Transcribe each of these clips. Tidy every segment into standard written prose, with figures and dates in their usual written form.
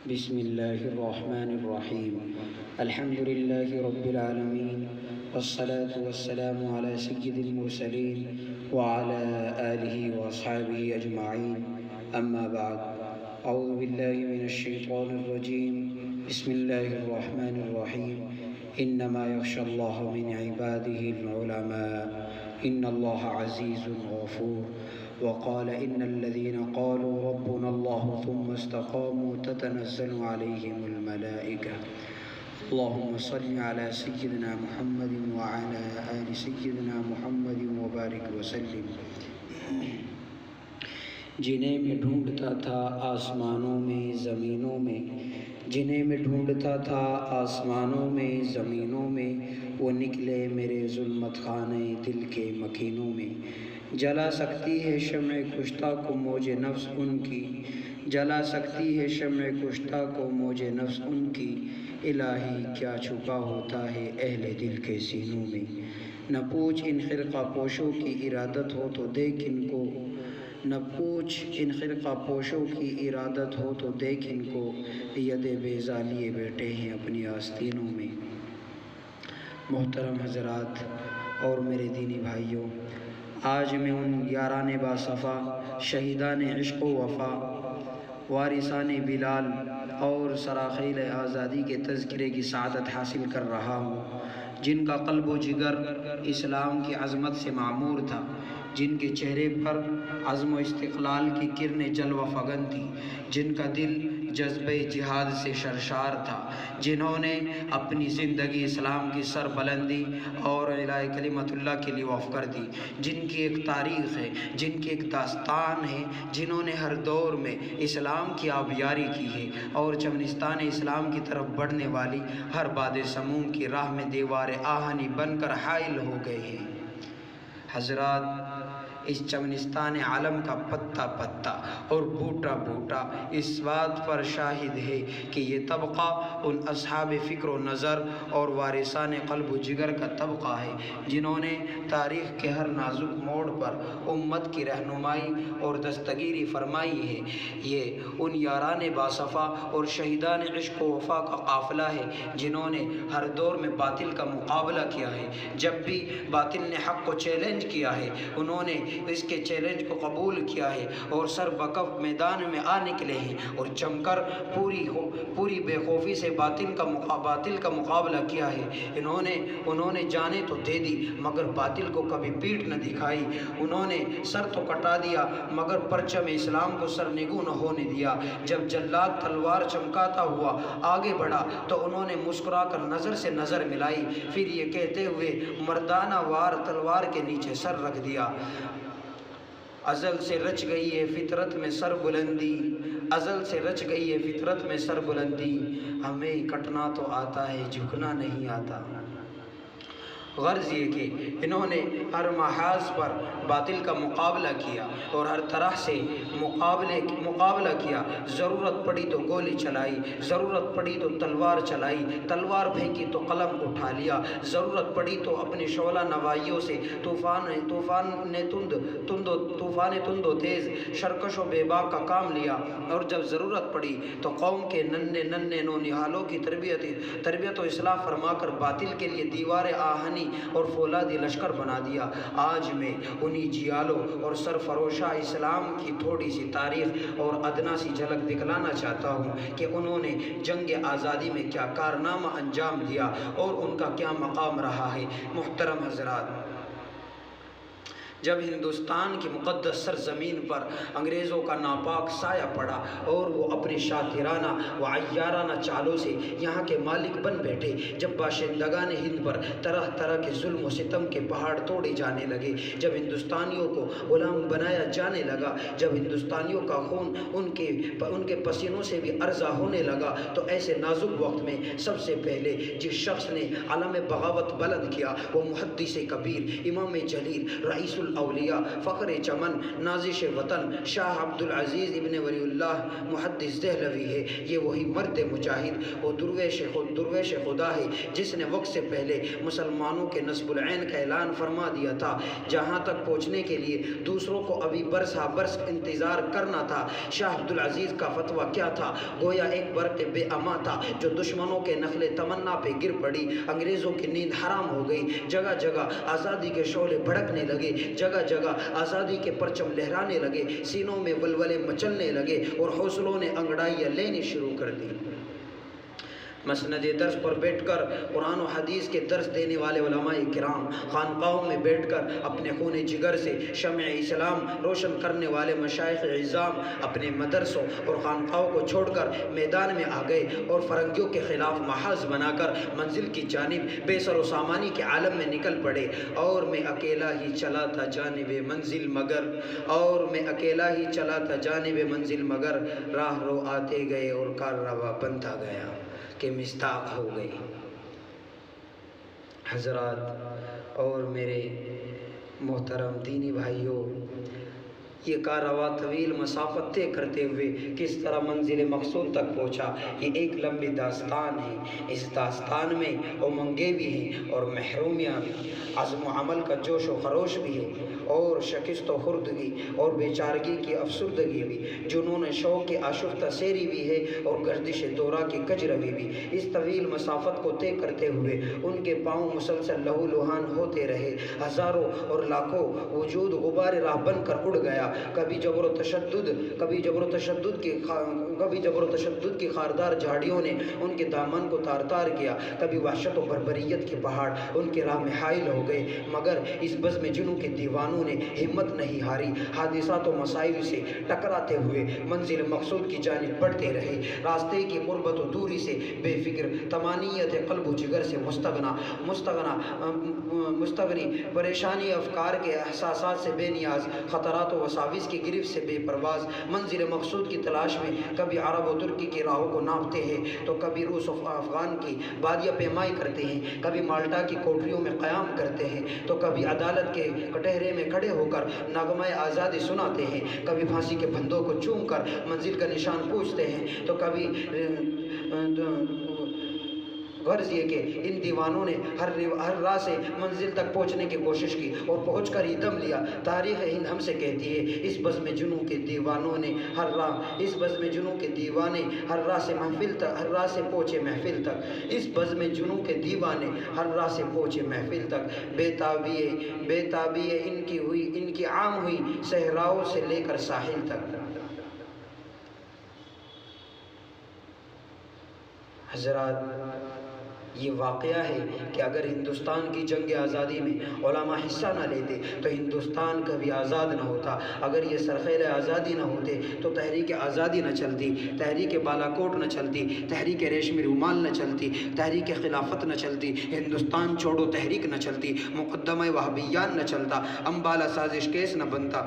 بسم الله الرحمن الرحيم. الحمد لله رب العالمين، والصلاة والسلام على سيد المرسلين وعلى آله وأصحابه أجمعين. أما بعد، أعوذ بالله من الشيطان الرجيم. بسم الله الرحمن الرحيم. إنما يخشى الله من عباده العلماء إن الله عزيز غفور. وقال إن الذين قالوا ربنا الله ثم استقاموا تتنزل عليهم الملائكة. اللهم صل على سيدنا محمد وعلى آل سيدنا محمد وبارك وسلم. جنہیں میں ڈھونڈتا تھا آسمانوں میں زمینوں میں، جنہیں میں ڈھونڈتا تھا آسمانوں میں زمینوں میں، وہ نکلے میرے ظلمت خانے دل کے مکینوں میں. جلا سکتی ہے شمع کشتہ کو موج نفس ان کی، جلا سکتی ہے شمع کشتہ کو موج نفس ان کی. الہی کیا چھپا ہوتا ہے اہل دل کے سینوں میں. نہ پوچھ ان خرقہ پوشوں کی ارادت ہو تو دیکھ ان کو، نہ پوچھ ان خرقہ پوشوں کی ارادت ہو تو دیکھ ان کو. ید بیضا لیے بیٹھے ہیں اپنی آستینوں میں. محترم حضرات اور میرے دینی بھائیوں، آج میں ان یاران باصفا، شہیدان عشق و وفا، وارثان بلال اور سراخیل آزادی کے تذکرے کی سعادت حاصل کر رہا ہوں، جن کا قلب و جگر اسلام کی عظمت سے معمور تھا، جن کے چہرے پر عزم و استقلال کی کرنیں جلوہ فگن تھی، جن کا دل جذبہ جہاد سے سرشار تھا، جنہوں نے اپنی زندگی اسلام کی سر بلندی اور اعلاء کلمت اللہ کے لیے وقف کر دی، جن کی ایک تاریخ ہے، جن کی ایک داستان ہے، جنہوں نے ہر دور میں اسلام کی آبیاری کی ہے اور چمنستان اسلام کی طرف بڑھنے والی ہر باد سموم کی راہ میں دیوار آہنی بن کر حائل ہو گئے ہیں. حضرات، اس چمنستان عالم کا پتا پتا اور بوٹا بوٹا اس بات پر شاہد ہے کہ یہ طبقہ ان اصحاب فکر و نظر اور وارثان قلب و جگر کا طبقہ ہے، جنہوں نے تاریخ کے ہر نازک موڑ پر امت کی رہنمائی اور دستگیری فرمائی ہے. یہ ان یاران باصفا اور شہیدان عشق و وفا کا قافلہ ہے، جنہوں نے ہر دور میں باطل کا مقابلہ کیا ہے. جب بھی باطل نے حق کو چیلنج کیا ہے، انہوں نے اس کے چیلنج کو قبول کیا ہے اور سر بکف میدان میں آ نکلے ہیں اور جم کر پوری بے خوفی سے باطل کا مقابلہ کیا ہے. انہوں نے جانیں تو دے دی مگر باطل کو کبھی پیٹھ نہ دکھائی. انہوں نے سر تو کٹا دیا مگر پرچم اسلام کو سرنگوں نہ ہونے دیا. جب جلاد تلوار چمکاتا ہوا آگے بڑھا تو انہوں نے مسکرا کر نظر سے نظر ملائی، پھر یہ کہتے ہوئے مردانہ وار تلوار کے نیچے سر رکھ دیا. ازل سے رچ گئی ہے فطرت میں سر بلندی، ازل سے رچ گئی ہے فطرت میں سر بلندی، ہمیں کٹنا تو آتا ہے جھکنا نہیں آتا. غرض یہ کہ انہوں نے ہر محاذ پر باطل کا مقابلہ کیا اور ہر طرح سے مقابلہ کیا. ضرورت پڑی تو گولی چلائی، ضرورت پڑی تو تلوار چلائی، تلوار پھینکی تو قلم اٹھا لیا، ضرورت پڑی تو اپنی شعلہ نوائیوں سے طوفان تند و تیز شرکش و بے باک کا کام لیا. اور جب ضرورت پڑی تو قوم کے ننھے نونہالوں کی تربیت و اصلاح فرما کر باطل کے لیے دیوار آہنی اور فولادی لشکر بنا دیا. آج میں انہی جیالوں اور سرفروشہ اسلام کی تھوڑی سی تاریخ اور ادنا سی جھلک دکھلانا چاہتا ہوں کہ انہوں نے جنگ آزادی میں کیا کارنامہ انجام دیا اور ان کا کیا مقام رہا ہے. محترم حضرات، جب ہندوستان کی مقدس سرزمین پر انگریزوں کا ناپاک سایہ پڑا اور وہ اپنے شاطرانہ و عیارانہ چالوں سے یہاں کے مالک بن بیٹھے، جب باشندگان ہند پر طرح طرح کے ظلم و ستم کے پہاڑ توڑے جانے لگے، جب ہندوستانیوں کو غلام بنایا جانے لگا، جب ہندوستانیوں کا خون ان کے پسینوں سے بھی ارزاں ہونے لگا، تو ایسے نازک وقت میں سب سے پہلے جس شخص نے علم بغاوت بلند کیا وہ محدث کبیر، امام جلیل، رئیس الاولیاء فخر چمن نازش وطن شاہ عبدالعزیز ابن ولی اللہ محدث دہلوی ہے۔ یہ وہی مرد مجاہد وہ درویش خدا ہے جس نے وقت سے پہلے مسلمانوں کے نصب العین کا اعلان فرما دیا تھا۔ جہاں تک پہنچنے کے لیے دوسروں کو ابھی برس ہا برس انتظار کرنا تھا۔ شاہ عبدالعزیز کا فتویٰ کیا تھا؟ گویا ایک برق بے اما تھا جو دشمنوں کے نخل تمنا پہ گر پڑی۔ انگریزوں کی نیند حرام ہو گئی۔ جگہ جگہ آزادی کے شعلے بھڑکنے لگے، جگہ جگہ آزادی کے پرچم لہرانے لگے، سینوں میں ولولے مچلنے لگے اور حوصلوں نے انگڑائیاں لینی شروع کر دی۔ مسند درس پر بیٹھ کر قرآن و حدیث کے درس دینے والے علماء کرام، خانقاہوں میں بیٹھ کر اپنے خون جگر سے شمع اسلام روشن کرنے والے مشائخ عظام اپنے مدرسوں اور خانقاہوں کو چھوڑ کر میدان میں آ گئے اور فرنگیوں کے خلاف محاذ بنا کر منزل کی جانب بے سر و سامانی کے عالم میں نکل پڑے۔ اور میں اکیلا ہی چلا تھا جانب منزل مگر، اور میں اکیلا ہی چلا تھا جانب منزل مگر، راہ رو آتے گئے اور کاررواں بنتا گیا کہ مصداق ہو گئی۔ حضرات اور میرے محترم دینی بھائیوں، یہ کاررواں طویل مسافت طے کرتے ہوئے کس طرح منزل مقصود تک پہنچا، یہ ایک لمبی داستان ہے۔ اس داستان میں امنگیں بھی ہیں اور محرومیاں بھی، عزم و عمل کا جوش و خروش بھی ہے، اور شکست و خردگی اور بیچارگی کی افسردگی بھی، جنون شوق کی آشفتہ سیری بھی ہے اور گردش دورہ کی کجروی بھی۔ اس طویل مسافت کو طے کرتے ہوئے ان کے پاؤں مسلسل لہو لہان ہوتے رہے، ہزاروں اور لاکھوں وجود غبار راہ بن کر اڑ گیا۔ کبھی جبر و تشدد کی خاردار جھاڑیوں نے ان کے دامن کو تار تار کیا، کبھی وحشت و بربریت کے پہاڑ ان کے راہ میں حائل ہو گئے، مگر اس بزم جنوں کے دیوانوں نے ہمت نہیں ہاری، حادثات و مسائل سے ٹکراتے ہوئے منزل مقصود کی جانب بڑھتے رہے۔ راستے کی غربت و دوری سے بے فکر، طمانینت قلب و جگر سے مستغنی، پریشانی افکار کے احساسات سے بے نیاز، خطرات و وساوس کی گرفت سے بے پرواز، منزل مقصود کی تلاش میں کبھی عرب و ترکی کی راہوں کو ناپتے ہیں تو کبھی روس و افغان کی بادیہ پیمائی کرتے ہیں، کبھی مالٹا کی کوٹریوں میں قیام کرتے ہیں تو کبھی عدالت کے کٹہرے میں کھڑے ہو کر نغمہ آزادی سناتے ہیں، کبھی پھانسی کے پھندوں کو چوم کر منزل کا نشان پوچھتے ہیں تو کبھی غرض یہ کہ ان دیوانوں نے ہر راہ سے منزل تک پہنچنے کی کوشش کی اور پہنچ کر ہی دم لیا۔ تاریخ ہند ہم سے کہتی ہے اس بزم جنوں کے دیوانے ہر راہ سے پہنچے محفل تک، اس بزم جنوں کے دیوانے ہر راہ سے پہنچے محفل تک، بے تابی ان کی عام ہوئی صحراؤں سے لے کر ساحل تک۔ حضرات یہ واقعہ ہے کہ اگر ہندوستان کی جنگ آزادی میں علماء حصہ نہ لیتے تو ہندوستان کبھی آزاد نہ ہوتا، اگر یہ سرخیل آزادی نہ ہوتے تو تحریک آزادی نہ چلتی، تحریک بالا کوٹ نہ چلتی، تحریک ریشمی رومال نہ چلتی، تحریک خلافت نہ چلتی، ہندوستان چھوڑو تحریک نہ چلتی، مقدمہ وہابیان نہ چلتا، امبالہ سازش کیس نہ بنتا۔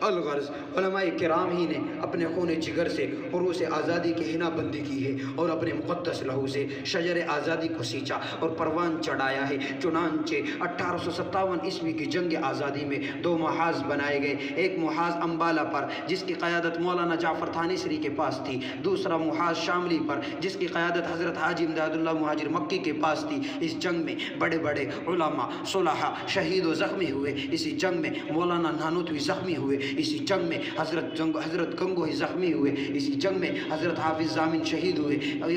الغرض علماء کرام ہی نے اپنے خون جگر سے عروس آزادی کی حنا بندی کی ہے اور اپنے مقدس لہو سے شجر آزادی کو سینچا اور پروان چڑھایا ہے۔ چنانچہ 1857 عیسوی کی جنگ آزادی میں 2 محاذ بنائے گئے، ایک محاذ امبالہ پر جس کی قیادت مولانا جعفر تھانیسری کے پاس تھی، دوسرا محاذ شاملی پر جس کی قیادت حضرت حاجی امداد اللہ مہاجر مکی کے پاس تھی۔ اس جنگ میں بڑے بڑے علماء صلحاء شہید و زخمی ہوئے، اسی جنگ میں مولانا نانوتوی زخمی ہوئے، اسی جنگ میں حضرت گنگوہی زخمی ہوئے، اسی جنگ میں حضرت حافظ ضامن شہید ہوئے، اور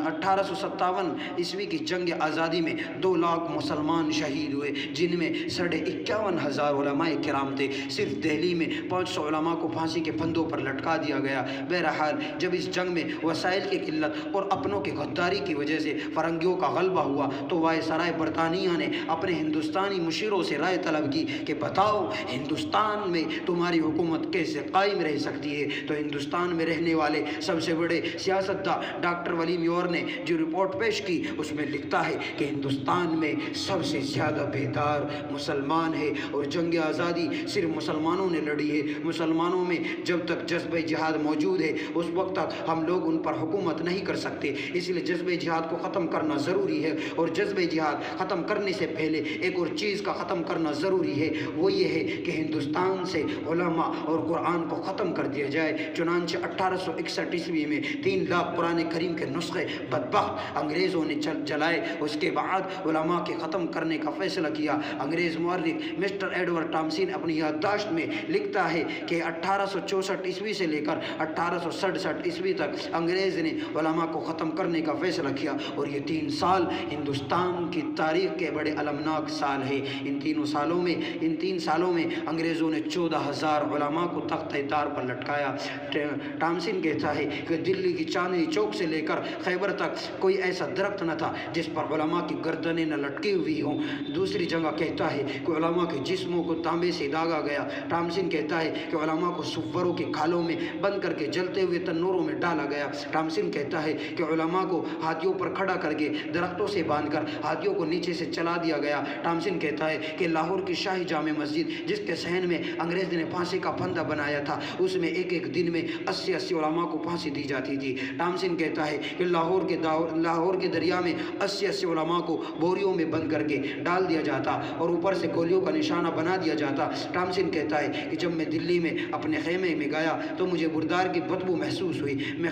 1857 عیسوی کی جنگ آزادی میں 2 لاکھ مسلمان شہید ہوئے، جن میں 51,500 علماء کرام تھے۔ صرف دہلی میں 500 علماء کو پھانسی کے پھندوں پر لٹکا دیا گیا۔ بہرحال جب اس جنگ میں وسائل کی قلت اور اپنوں کی غداری کی وجہ سے فرنگیوں کا غلبہ ہوا تو وائسرائے برطانیہ نے اپنے ہندوستانی مشیروں سے رائے طلب کی کہ بتاؤ ہندوستان میں تمہاری حکومت کیسے قائم رہ سکتی ہے؟ تو ہندوستان میں رہنے والے سب سے بڑے سیاستداں ڈاکٹر ولیم یور نے جو رپورٹ پیش کی اس میں لکھتا ہے کہ ہندوستان میں سب سے زیادہ بیدار مسلمان ہے اور جنگ آزادی صرف مسلمانوں نے لڑی ہے۔ مسلمانوں میں جب تک جذبہ جہاد موجود ہے اس وقت تک ہم لوگ ان پر حکومت نہیں کر سکتے، اس لیے جذبہ جہاد کو ختم کرنا ضروری ہے، اور جذبہ جہاد ختم کرنے سے پہلے ایک اور چیز کا ختم کرنا ضروری ہے، وہ یہ ہے کہ ہندوستان سے علماء اور قرآن کو ختم کر دیا جائے۔ چنانچہ 1861 عیسوی میں 3 لاکھ قرآن کریم کے نسخے بدبخت انگریزوں نے جلائے۔ اس کے بعد علماء کے ختم کرنے کا فیصلہ کیا۔ انگریز مورخ مسٹر ایڈورڈ ٹامسن اپنی یادداشت میں لکھتا ہے کہ 1864 عیسوی سے لے کر 1867 عیسوی تک انگریز نے علماء کو ختم کرنے کا فیصلہ کیا، اور یہ 3 سال ہندوستان کی تاریخ کے بڑے المناک سال ہیں۔ ان 3 سالوں میں انگریزوں نے 14,000 علماء کو تختہ تار پر لٹکایا۔ ٹامسن کہتا ہے کہ دلی کی چاندنی چوک سے لے کر خیبر تک کوئی ایسا درخت نہ تھا جس پر علماء کی گردنیں نہ لٹکی ہوئی ہوں۔ دوسری جگہ کہتا ہے کہ علماء کے جسموں کو تانبے سے داغا گیا۔ ٹامسن کہتا ہے کہ علماء کو سوروں کے کھالوں میں بند کر کے جلتے ہوئے تنوروں میں ڈالا گیا۔ ٹامسن کہتا ہے کہ علماء کو ہاتھیوں پر کھڑا کر کے درختوں سے باندھ کر ہاتھیوں کو نیچے سے چلا دیا گیا۔ ٹامسن کہتا ہے کہ لاہور کی شاہی جامع مسجد جس کے صحن میں انگریز نے پھانسی کا پھندا بنایا تھا، اس میں ایک دن میں 80 علماء کو پھانسی دی جاتی تھی۔ ٹامسن کہتا ہے کہ لاہور کے دریا میں 80 علماء کو بوریوں میں بند کر کے ڈال دیا جاتا اور اوپر سے گولیوں کا نشانہ بنا دیا جاتا۔ ٹامسن کہتا ہے کہ جب میں دلی میں اپنے خیمے میں گیا تو مجھے بردار کی بدبو محسوس ہوئی۔ میں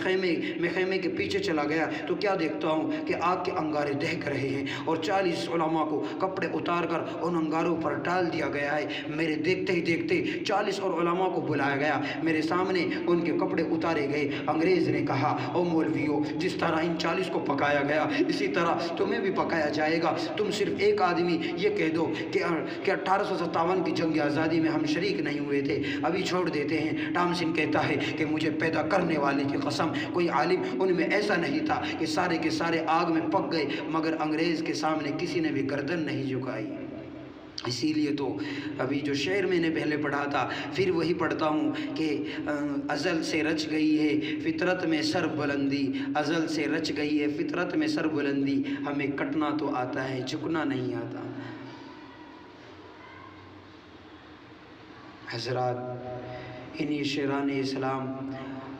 خیمے کے پیچھے چلا گیا تو کیا دیکھتا ہوں کہ آگ کے انگارے دہک رہے ہیں اور 40 علماء کو کپڑے اتار کر ان انگاروں پر ڈال دیا گیا ہے۔ میرے دیکھتے ہی دیکھتے 40 اور علماء کو بلایا گیا، میرے سامنے ان کے کپڑے اتارے گئے۔ انگریز نے کہا، او مولویوں، جس طرح ان 40 کو پکایا گیا اسی طرح تمہیں بھی پکایا جائے گا۔ تم صرف ایک آدمی یہ کہہ دو کہ 1857 کی جنگ آزادی میں ہم شریک نہیں ہوئے تھے، ابھی چھوڑ دیتے ہیں۔ ٹامسن کہتا ہے کہ مجھے پیدا کرنے والے کی قسم، کوئی عالم ان میں ایسا نہیں تھا کہ سارے کے سارے آگ میں پک گئے، مگر انگریز کے سامنے کسی نے بھی گردن نہیں جھکائی۔ اسی لیے تو ابھی جو شعر میں نے پہلے پڑھا تھا پھر وہی پڑھتا ہوں کہ ازل سے رچ گئی ہے فطرت میں سر بلندی، ازل سے رچ گئی ہے فطرت میں سر بلندی، ہمیں کٹنا تو آتا ہے جھکنا نہیں آتا۔ حضرات، انہی شیران اسلام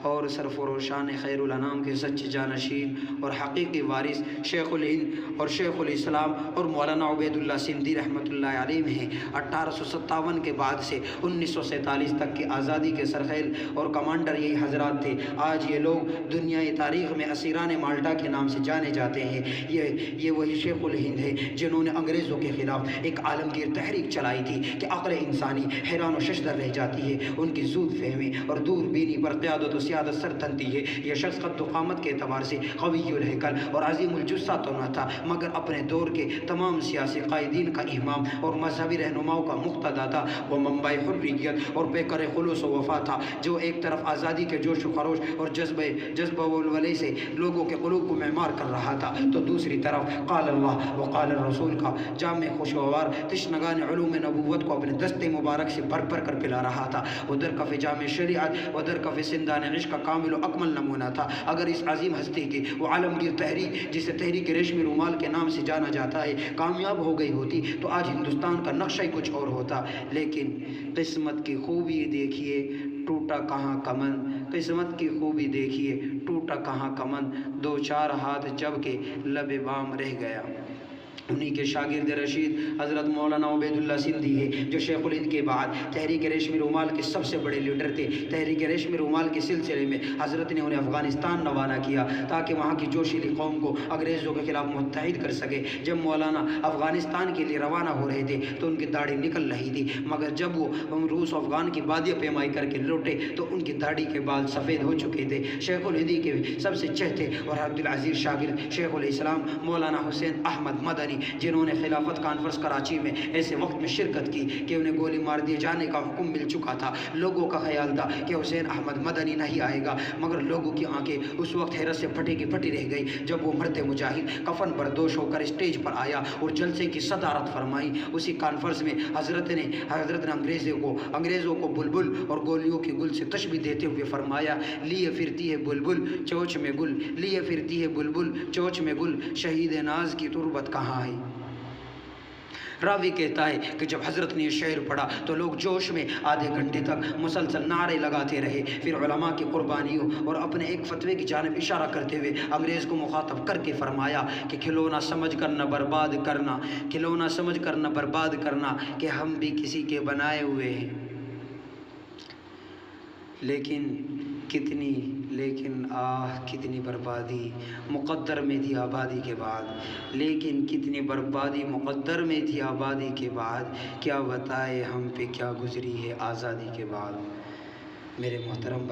اور سرفروشان خیر الانام کے سچے جانشین اور حقیقی وارث شیخ الہند اور شیخ الاسلام اور مولانا عبید اللہ سندھی رحمۃ اللہ علیہ ہیں۔ 1857 کے بعد سے 1947 تک کی آزادی کے سرخیل اور کمانڈر یہی حضرات تھے۔ آج یہ لوگ دنیائی تاریخ میں اسیران مالٹا کے نام سے جانے جاتے ہیں۔ یہ وہی شیخ الہند ہے جنہوں نے انگریزوں کے خلاف ایک عالمگیر تحریک چلائی تھی کہ عقل انسانی حیران و ششدر رہ جاتی ہے۔ ان کی زود فہمی اور دور بینی پر قیادت و سیادت سر تنتی ہے۔ یہ شخص قد و قامت کے اعتبار سے قوی الہیکل اور عظیم الجثہ تو نہ تھا، مگر اپنے دور کے تمام سیاسی قائدین کا امام اور مذہبی رہنماؤں کا مقتدا تھا۔ وہ منبع حریت اور پیکر خلوص و وفا تھا، جو ایک طرف آزادی کے جوش و خروش اور جذبہ ولولے سے لوگوں کے قلوب کو معمار کر رہا تھا، تو دوسری طرف قال اللہ و قال الرسول کا جامع خوشگوار تشنگان علوم نبوت کو اپنے دستے مبارک سے بھر بھر کر پلا رہا تھا۔ وہ در کف جامع شریعت و در کف سندان عشق کا کامل و اکمل نمونہ تھا۔ اگر اس عظیم ہستی کی وہ عالمگیر تحریک جسے تحریک ریشمی رومال کے نام سے جانا جاتا ہے کامیاب ہو گئی ہوتی تو آج ہندوستان کا نقشہ ہی کچھ اور ہوتا۔ لیکن قسمت کی خوبی دیکھیے ٹوٹا کہاں کمن، قسمت کی خوبی دیکھیے ٹوٹا کہاں کمن، 2-4 ہاتھ جب کے لب بام رہ گیا۔ انہی کے شاگرد رشید حضرت مولانا عبید اللہ سندھی ہے، جو شیخ الہند کے بعد تحریک ریشمی رومال کے سب سے بڑے لیڈر تھے۔ تحریک ریشمی رومال کے سلسلے میں حضرت نے انہیں افغانستان روانہ کیا تاکہ وہاں کی جوشیلی قوم کو انگریزوں کے خلاف متحد کر سکے۔ جب مولانا افغانستان کے لیے روانہ ہو رہے تھے تو ان کی داڑھی نکل رہی تھی، مگر جب وہ روس افغان کی بادیہ پیمائی کر کے لوٹے تو ان کی داڑھی کے بال سفید ہو چکے تھے۔ شیخ الہندی کے سب سے چہتے اور عبدالعزیز شاگرد شیخ الاسلام مولانا حسین احمد مدنی مدنی جنہوں نے خلافت کانفرنس کراچی میں ایسے وقت میں شرکت کی کہ انہیں گولی مار دیے جانے کا حکم مل چکا تھا۔ لوگوں کا خیال تھا کہ حسین احمد مدنی نہیں آئے گا، مگر لوگوں کی آنکھیں اس وقت حیرت سے پھٹی کی پھٹی رہ گئی جب وہ مرتے مجاہد کفن بردوش ہو کر اسٹیج پر آیا اور جلسے کی صدارت فرمائی۔ اسی کانفرنس میں حضرت نے انگریزوں کو بلبل اور گولیوں کے گل سے تشبیہ دیتے ہوئے فرمایا، لیے پھرتی ہے بلبل چوچ میں گل، لیے پھرتی ہے بلبل چوچ میں گل، شہید ناز کی تربت کہاں ہے؟ راوی کہتا ہے کہ جب حضرت نے یہ شعر پڑھا تو لوگ جوش میں آدھے گھنٹے تک مسلسل نعرے لگاتے رہے۔ پھر علماء کی قربانیوں اور اپنے ایک فتوے کی جانب اشارہ کرتے ہوئے انگریز کو مخاطب کر کے فرمایا کہ کھلونا سمجھ کر نہ برباد کرنا، کھلونا سمجھ کر نہ برباد کرنا کہ ہم بھی کسی کے بنائے ہوئے ہیں۔ لیکن کتنی بربادی مقدر میں تھی آبادی کے بعد، لیکن کتنی بربادی مقدر میں تھی آبادی کے بعد، کیا بتائے ہم پہ کیا گزری ہے آزادی کے بعد۔ میرے محترم